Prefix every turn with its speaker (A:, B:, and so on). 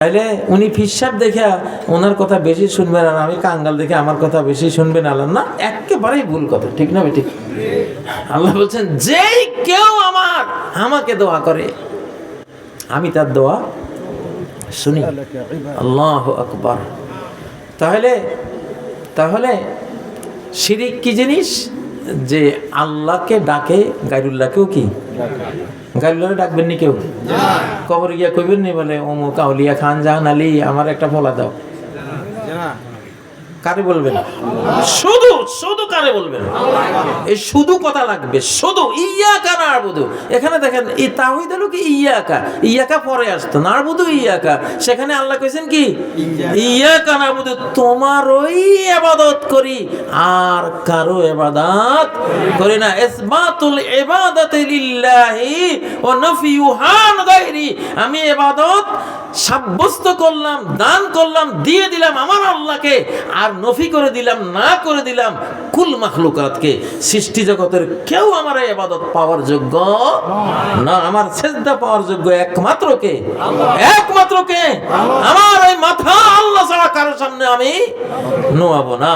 A: তাইলে উনি ফিসাব দেখে ওনার কথা বেশি শুনবেন আর আমি কাঙ্গাল দেখে আমার কথা বেশি শুনবেন আল্লাহ না, একেবারেই ভুল কথা, ঠিক না ঠিক? আল্লাহ বলছেন যেই কেউ আমাকে দোয়া করে আমি তার দোয়া শুনি। আল্লাহু আকবার। তাহলে শিরিক কি জিনিস? যে আল্লাহকে ডাকে গায়রুল্লাহকেও কি গায়রুল্লাহকে ডাকবেন নি কেউ? কবরে গিয়া কইবেন নি বলে অমুক আউলিয়া খান জাহান আলী আমার একটা ফলা দাও? কারে বলবেন? শুধু কারে বলবেন? এই শুধু কথা লাগবে, শুধু ইয়াকা না'বুদু। এখানে দেখেন এই তাওহীদ হলো কি ইয়াকা পরে আসতো, না'বুদু ইয়াকা, সেখানে আল্লাহ কইছেন কি ইয়াকা না'বুদু, তোমারই ইবাদত করি আর কারো ইবাদত করি না। ইসবাতুল ইবাদাতি লিল্লাহি ওয়া নাফিয়ু আন গায়রি, আমি ইবাদত সাব্যস্ত করলাম, দান করলাম, দিয়ে দিলাম আমার আল্লাহকে, আর নফি করে দিলাম, না করে দিলাম কুল মাখলুকাতকে। সৃষ্টি জগতের কেউ আমার ইবাদত পাওয়ার যোগ্য না, আমার সিজদা পাওয়ার যোগ্য একমাত্র কে? একমাত্র কে? আমার এই মাথা আল্লাহ ছাড়া কারোর সামনে আমি নোয়াবো না।